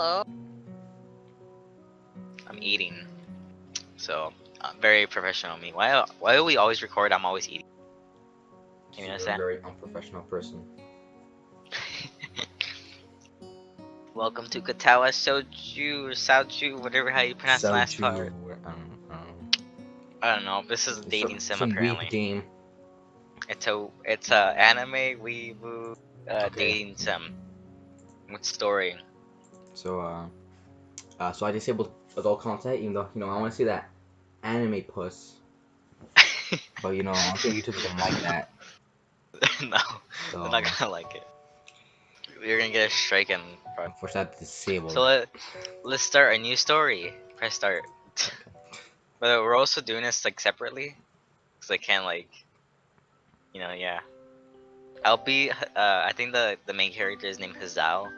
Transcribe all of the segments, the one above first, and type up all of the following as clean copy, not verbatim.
hello. I'm eating, so very professional me. Why do we always record? I'm always eating. You notice You're a that? very unprofessional person. Welcome to Katawa Shoujo or Shoujo, whatever how you pronounce the last part. I don't know. This is a dating sim some apparently. weak game. It's a anime waifu Okay. dating sim with story. So so I disabled adult content, even though I want to see that anime puss. But I don't think YouTube is gonna like that. No, So they're not gonna like it. You're gonna get a strike and. unfortunately, I have to disable. So let's start a new story. Press start. But we're also doing this like separately, cause I can't yeah. I'll be I think the main character is named Hazal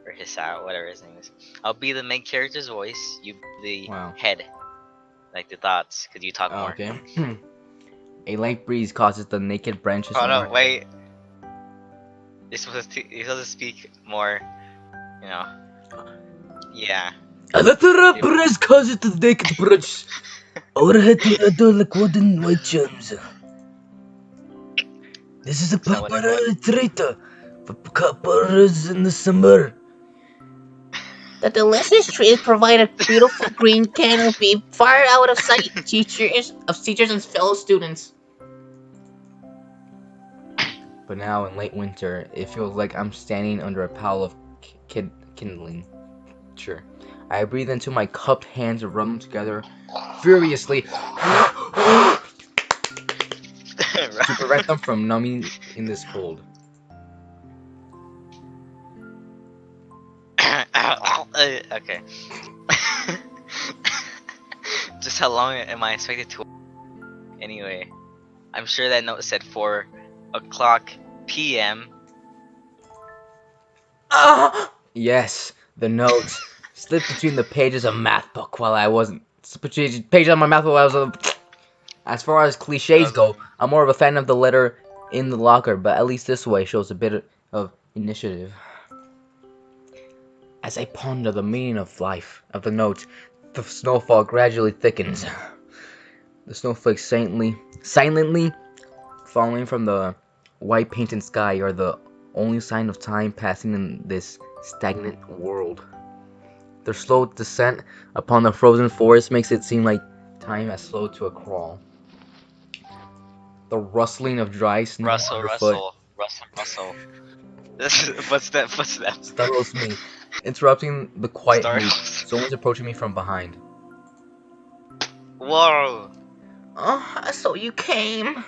or Hisao, whatever his name is. I'll be the main character's voice. You be the head, like the thoughts, cause you talk more. Okay. A light breeze causes the naked branches. Oh no, wait. You're supposed to speak more, Yeah. The breeze causes the naked branches. Overhead to adore like wooden white gems. This is a popular traitor for couples in the summer. The delicious trees provide a beautiful green canopy far out of sight of teachers and fellow students. But now in late winter, it feels like I'm standing under a pile of kindling. Sure. I breathe into my cupped hands and rub them together furiously to prevent them from numbing in this cold. Okay. Just how long am I expected to? Anyway, I'm sure that note said 4 o'clock p.m. Yes, the note slipped between the pages of math book while I wasn't. Pages on my math book while I was. As far as cliches go, I'm more of a fan of the letter in the locker, but at least this way shows a bit of initiative. As I ponder the meaning of life, of the note, the snowfall gradually thickens. The snowflakes silently falling from the white painted sky are the only sign of time passing in this stagnant world. Their slow descent upon the frozen forest makes it seem like time has slowed to a crawl. The rustling of dry snow underfoot Russell. Footsteps. startles me, interrupting the quiet mood. Someone's approaching me from behind. Whoa! Oh, so you came?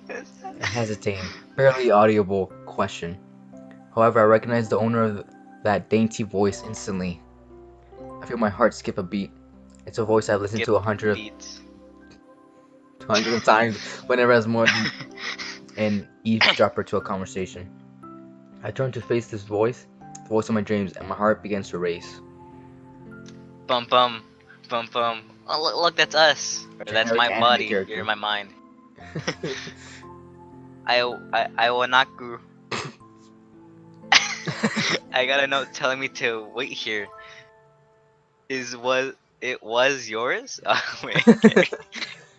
A hesitating, barely audible question. However, I recognize the owner of that dainty voice instantly. I feel my heart skip a beat. It's a voice I've listened to 100 of times whenever has more than an eavesdropper to a conversation. I turn to face this voice, the voice of my dreams, and my heart begins to race. Bum bum, bum bum. Oh look, that's us. Or that's my body. You're in my mind. I will not go. I got a note telling me to wait here. It was yours? Wait, it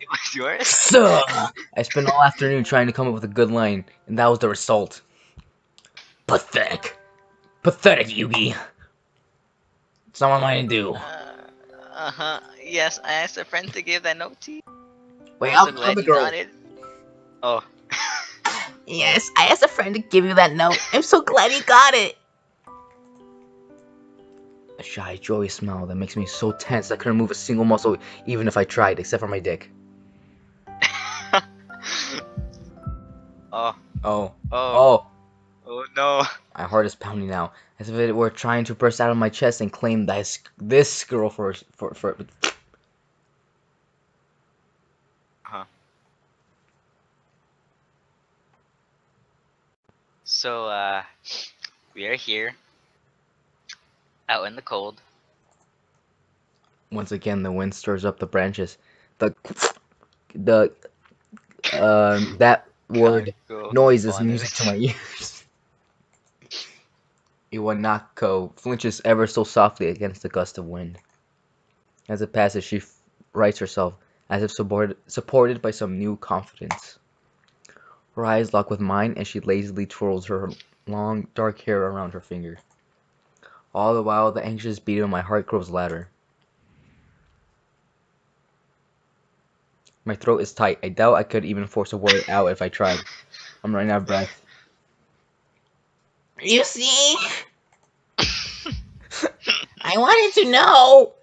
was yours? So, I spent all afternoon trying to come up with a good line, and that was the result. Pathetic. Pathetic, Yugi. It's not what I'm going to do. Yes, I asked a friend to give that note to you. Wait, I'm the girl. Oh. Yes, I asked a friend to give you that note. I'm so glad he got it. A shy, joyous smile that makes me so tense I couldn't move a single muscle even if I tried, except for my dick. Oh no. My heart is pounding now, as if it were trying to burst out of my chest and claim that this girl for. So we are here, out in the cold. Once again, the wind stirs up the branches. That word noise is music to my ears. Iwanako flinches ever so softly against a gust of wind. As it passes, she rights herself, as if supported by some new confidence. Her eyes lock with mine, and she lazily twirls her long, dark hair around her finger. All the while, the anxious beat of my heart grows louder. My throat is tight. I doubt I could even force a word out if I tried. I'm running out of breath. You see? I wanted to know.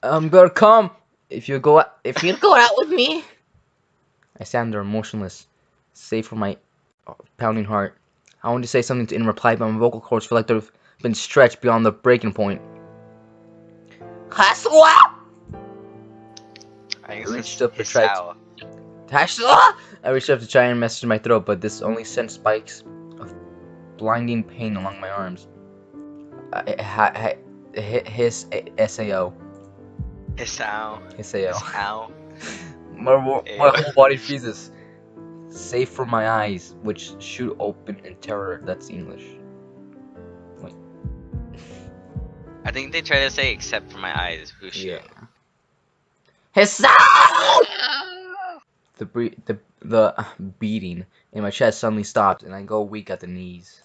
I'm gonna come. If you go out, If you'd go out with me. I stand there motionless, save for my pounding heart. I want to say something in reply, but my vocal cords feel like they've been stretched beyond the breaking point. Haswa! I I guess reached it's up to try Hisao. I reached up to try and message my throat, but this only sent spikes of blinding pain along my arms. His SAO. Hisao. SAO. Hisao. My whole body freezes, save for my eyes, which shoot open in terror. That's English. Wait. I think they try to say except for my eyes. Who shoot? Yeah. Haswa! The beating in my chest suddenly stopped, and I go weak at the knees.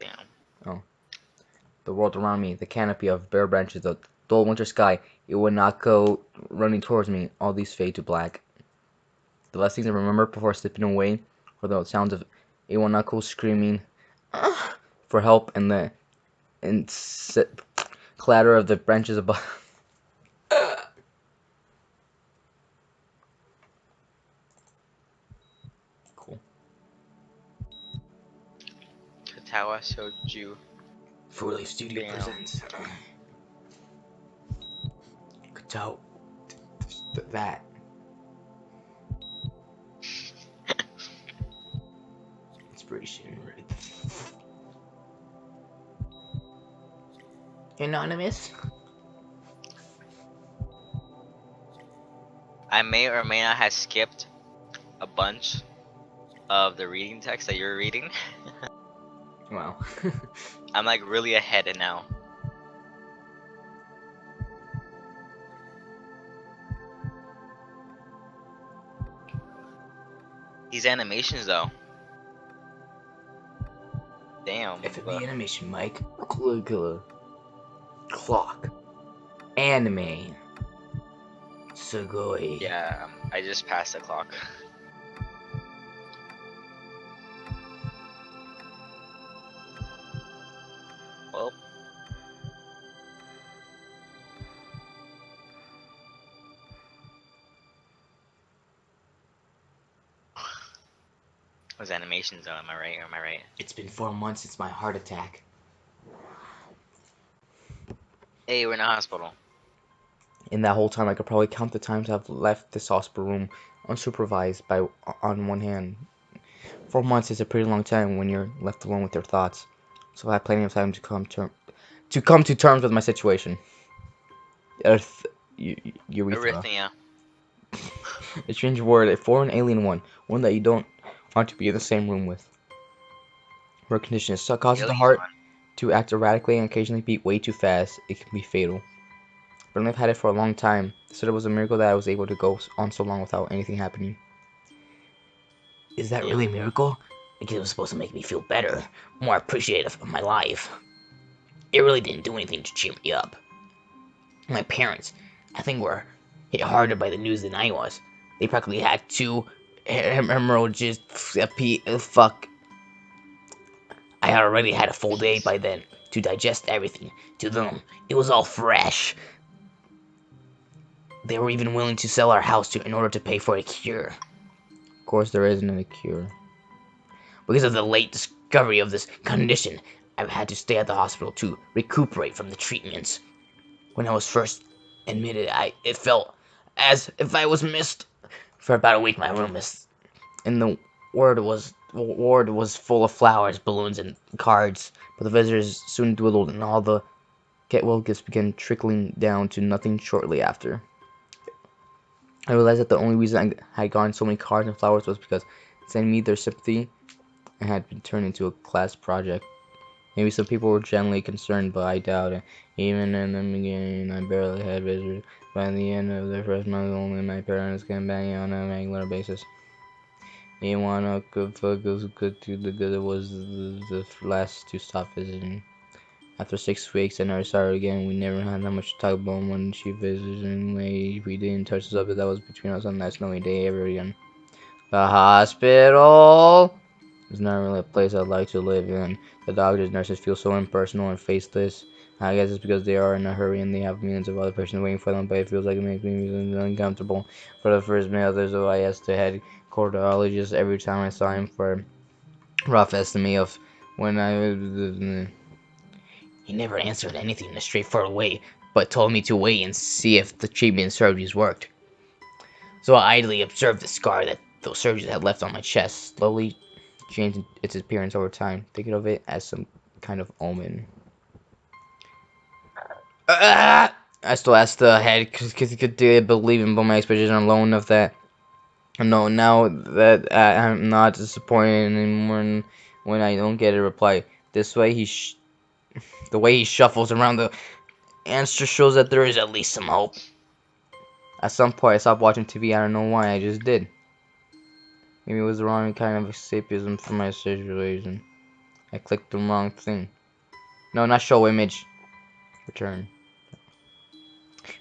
Damn. Oh. The world around me, the canopy of bare branches, the dull winter sky, it would not go running towards me. All these fade to black. The last things I remember before slipping away were the sounds of Iwanako screaming for help and the clatter of the branches above. Cool. Katawa Shoujo. 4Life Studio Damn. presents Katawa. That. Inspiration. Anonymous? I may or may not have skipped a bunch of the reading text that you're reading. Wow. I'm like really ahead now. These animations though. Damn. FMV animation, Mike. Caligula. Clock. Anime. Sugoi. Yeah, I just passed the clock. Well. Those animations though, am I right or am I right? It's been 4 months since my heart attack. Hey, we're in a hospital. In that whole time, I could probably count the times I've left this hospital room unsupervised on one hand. 4 months is a pretty long time when you're left alone with your thoughts, so I had plenty of time to come to terms with my situation. Urethra. Arrhythmia. A strange word, a foreign alien one that you don't want to be in the same room with. Her condition causes the Alien heart one. to act erratically and occasionally beat way too fast. It can be fatal. But I've had it for a long time, so it was a miracle that I was able to go on so long without anything happening. Is that really a miracle? Because it was supposed to make me feel better, more appreciative of my life. It really didn't do anything to cheer me up. My parents, I think, were hit harder by the news than I was. They practically had 2 hemorrhages. Fuck. I had already had a full day by then to digest everything. To them, it was all fresh. They were even willing to sell our house in order to pay for a cure. Of course, there isn't a cure. Because of the late discovery of this condition, I've had to stay at the hospital to recuperate from the treatments. When I was first admitted, it felt as if I was missed. For about a week, my room in the ward was full of flowers, balloons, and cards. But the visitors soon dwindled, and all the get-well gifts began trickling down to nothing shortly after. I realized that the only reason I had gotten so many cards and flowers was because sending me their sympathy and had been turned into a class project. Maybe some people were genuinely concerned, but I doubt it. Even in the beginning, I barely had visitors. By the end of the first month, only my parents came back on a regular basis. Iwana could do the good was the last to stop visiting. After 6 weeks, I never saw her again. We never had that much to talk about when she visited anyway. We didn't touch the subject that was between us on that snowy day ever again. The hospital is not really a place I'd like to live in. The doctors, nurses feel so impersonal and faceless. I guess it's because they are in a hurry and they have millions of other patients waiting for them, but it feels like it makes me uncomfortable. For the first minute, there's a I asked the head cardiologist every time I saw him for a rough estimate of when I was. He never answered anything in a straightforward way, but told me to wait and see if the treatment and surgeries worked. So I idly observed the scar that those surgeries had left on my chest, slowly changing its appearance over time, thinking of it as some kind of omen. I still asked the head because he could believe in, but my expectations are low enough that no, now that I'm not disappointed anymore when I don't get a reply. This way, the way he shuffles around the answer shows that there is at least some hope. At some point, I stopped watching TV. I don't know why. I just did. Maybe it was the wrong kind of escapism for my situation. I clicked the wrong thing. No, not show image. Return.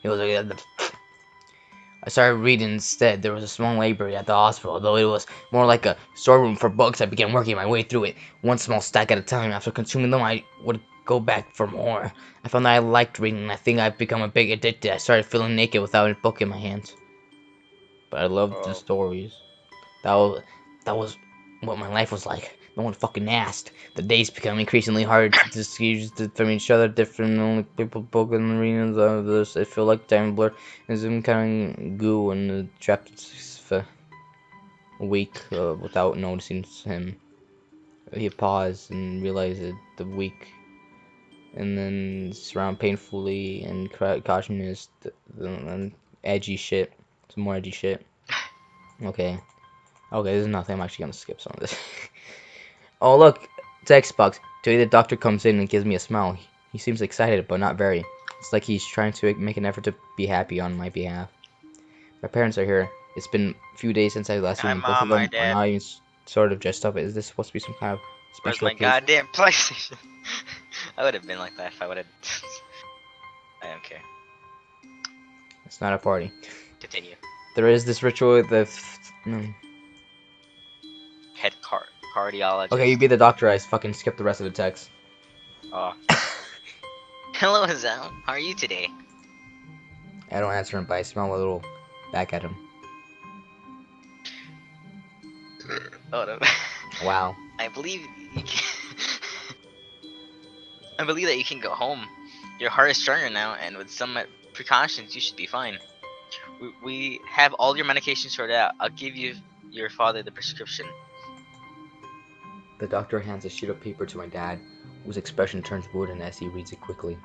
It was I started reading instead. There was a small library at the hospital, though it was more like a storeroom for books. I began working my way through it, one small stack at a time. After consuming them, I would go back for more. I found that I liked reading, and I think I've become a bit addicted. I started feeling naked without a book in my hands. But I loved the Oh. stories. That was what my life was like. No one fucking asked. The days become increasingly hard to distinguish from each other. Different only people broken arenas of this. I feel like time blur and some kind of goo and trapped for a week without noticing him. He paused and realized that the week, and then surround painfully and cautious and edgy shit. Some more edgy shit. Okay. Okay, there's nothing. I'm actually gonna skip some of this. Oh look, text box. Today the doctor comes in and gives me a smile. He seems excited, but not very. It's like he's trying to make an effort to be happy on my behalf. My parents are here. It's been a few days since I last seen Hi them. Both of mom, hi them are dad. not even sort of dressed up. Is this supposed to be some kind of Where's special my occasion? goddamn PlayStation? I would have been like that if I would have. I don't care. It's not a party. Continue. There is this ritual that. Head cardiologist. Okay, you be the doctor. I fucking skipped the rest of the text. Oh. Hello, Azal. How are you today? I don't answer him, but I smell a little back at him. Oh no. Wow. I believe you can... I believe that you can go home. Your heart is stronger now, and with some precautions, you should be fine. We have all your medications sorted out. I'll give your father the prescription. The doctor hands a sheet of paper to my dad, whose expression turns wooden as he reads it quickly.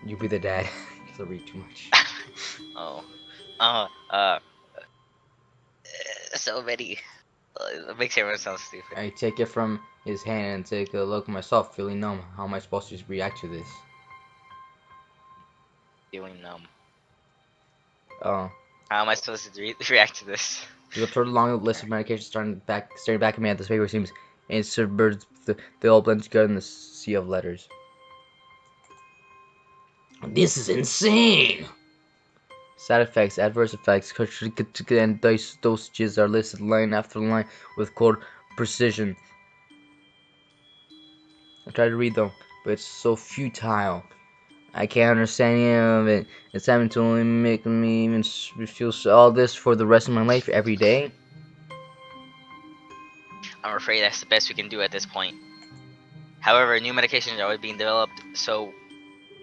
You be the dad. He'll read too much. Oh. So many. It makes everyone sound stupid. I take it from his hand and take a look myself, feeling numb. How am I supposed to react to this? Feeling numb. Oh. How am I supposed to react to this? There's a pretty long list of medications staring back at me at this paper seems insert birds. They all blend together in the sea of letters. This is insane! Side effects, adverse effects, and dosages are listed line after line with cold precision. I try to read them, but it's so futile. I can't understand any of it. It's having to only make me even feel all this for the rest of my life every day. I'm afraid that's the best we can do at this point. However, new medications are always being developed, so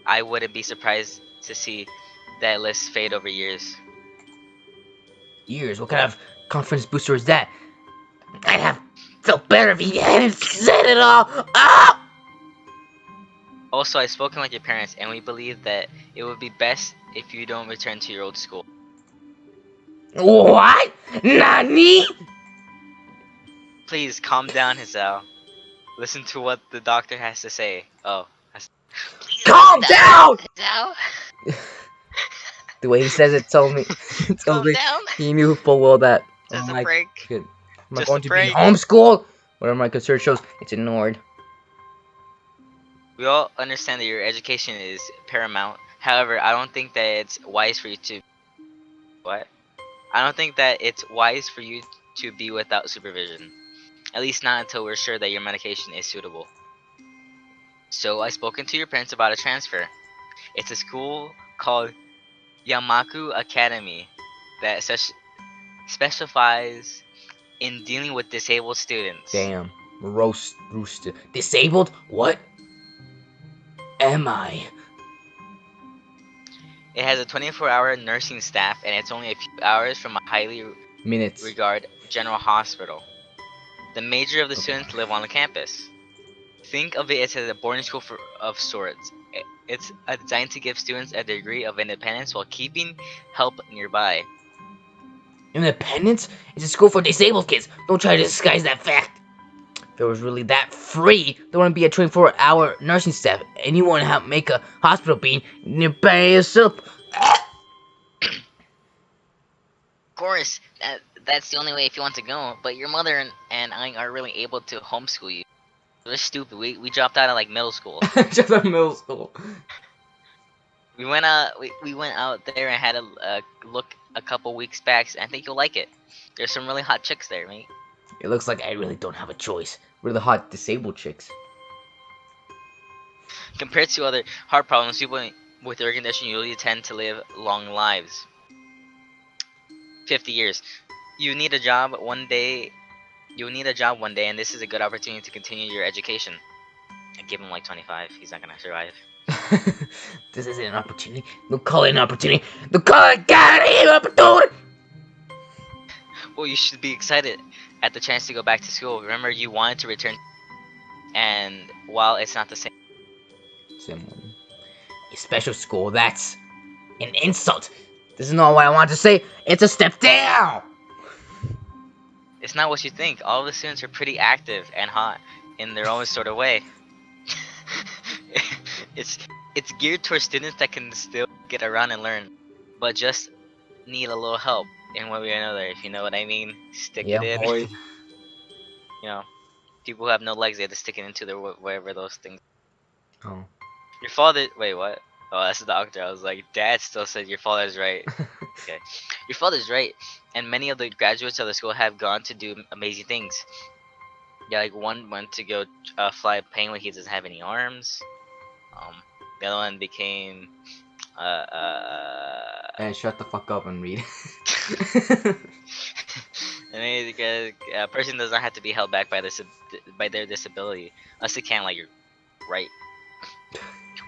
I wouldn't be surprised to see that list fade over years. Years? What kind of confidence booster is that? I'd have felt better if he hadn't said it all! Ah! Also, I've spoken with your parents, and we believe that it would be best if you don't return to your old school. What? Nani? Please calm down, Hazel. Listen to what the doctor has to say. Oh, please Calm down! Hazel. The way he says it told me, Calm down. he knew full well that. Just Am a I break. good? Am I Just going a to break. be homeschooled? Whatever my concern shows, it's ignored. We all understand that your education is paramount. However, I don't think that it's wise for you to what? I don't think that it's wise for you to be without supervision. At least not until we're sure that your medication is suitable. So I've spoken to your parents about a transfer. It's a school called Yamaku Academy that specifies in dealing with disabled students. Damn, roasted. Disabled? What am I? It has a 24-hour nursing staff and it's only a few hours from a highly Minutes. regarded general hospital. The major of the students live on the campus. Think of it as a boarding school of sorts. It's designed to give students a degree of independence while keeping help nearby. Independence? It's a school for disabled kids. Don't try to disguise that fact. If it was really that free, there wouldn't be a 24-hour nursing staff. And you wouldn't have to make a hospital being nearby yourself. Of course, that's the only way if you want to go, but your mother and I are really able to homeschool you. We're stupid. We dropped out of like middle school. Just a middle school. We went out there and had a look a couple weeks back. I think you'll like it. There's some really hot chicks there, mate. It looks like I really don't have a choice. Really hot disabled chicks. Compared to other heart problems, people with your condition usually tend to live long lives. 50 years. You need a job one day, and this is a good opportunity to continue your education. I give him like 25. He's not gonna survive. This isn't an opportunity. Don't call it an opportunity. Don't call it a goddamn opportunity. Well, you should be excited at the chance to go back to school. Remember, you wanted to return, and while it's not the same. A special school, that's an insult. This is not what I want to say. It's a step down. It's not what you think. All of the students are pretty active and hot in their own sort of way. It's geared towards students that can still get around and learn, but just need a little help in one way or another, if you know what I mean. Stick it in. Boy. You know, people who have no legs, they have to stick it into their whatever those things. Oh. Your father. Wait, what? Oh, that's the doctor. I was like, Dad still said your father's right. Okay, your father's right, and many of the graduates of the school have gone to do amazing things. Yeah, like one went to go fly a plane when he doesn't have any arms. The other one became Hey, shut the fuck up and read. and a person does not have to be held back by their disability, unless they can, like, you're right.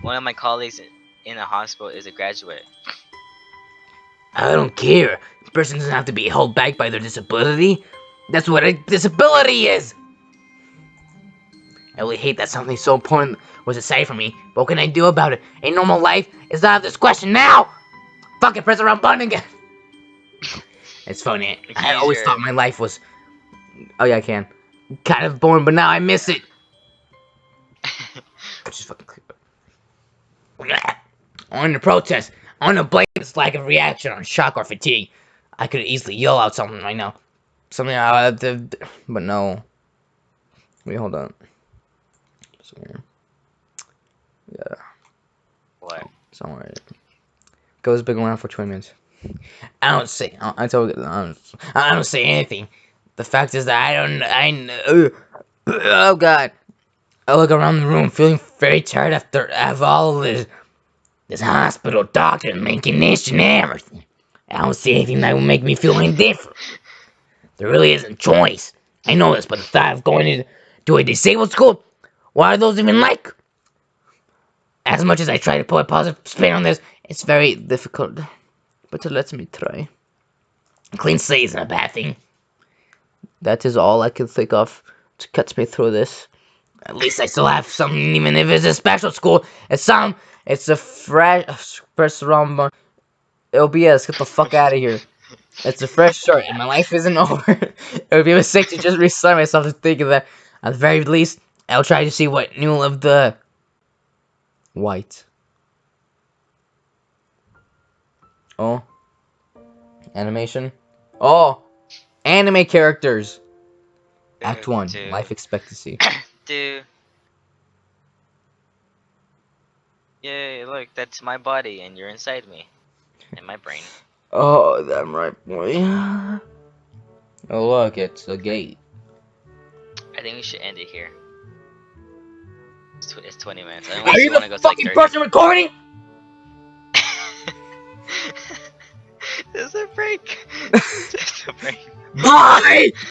One of my colleagues in a hospital is a graduate. I don't care. The person doesn't have to be held back by their disability. That's what a disability is. I really hate that something so important was decided for me. But what can I do about it? A normal life is out of this question now. Fucking press the wrong button again. It's funny. I always thought my life was, Oh yeah, I can. kind of boring, but now I miss it. Just fucking click it. I want to protest. I want to blame this lack of reaction on shock or fatigue. I could easily yell out something right now. Something but no. Wait, hold on. Yeah. What? Somewhere. Goes big around for 20 minutes. I don't say anything. The fact is that oh god. I look around the room feeling very tired after all of this hospital doctor making this and everything. I don't see anything that will make me feel any different. There really isn't choice. I know this, but the thought of going to a disabled school, what are those even like? As much as I try to put a positive spin on this, it's very difficult. But let me try. Clean slate isn't a bad thing. That is all I can think of to cut me through this. At least I still have something, even if it's a special school. It's a fresh run. LBS, get the fuck out of here. It's a fresh start, and my life isn't over. It would be a mistake to just resign myself to thinking that, at the very least, I'll try to see what new of the white. Oh, animation. Oh, anime characters. Act 1, Do, life expectancy. do. Yay! Look, that's my body, and you're inside me, in my brain. Oh, damn right, boy. Oh, look, it's a gate. I think we should end it here. It's 20 minutes. Are Unless you you want to the go to like fucking 30. person recording? There's a break. There's a break. Bye!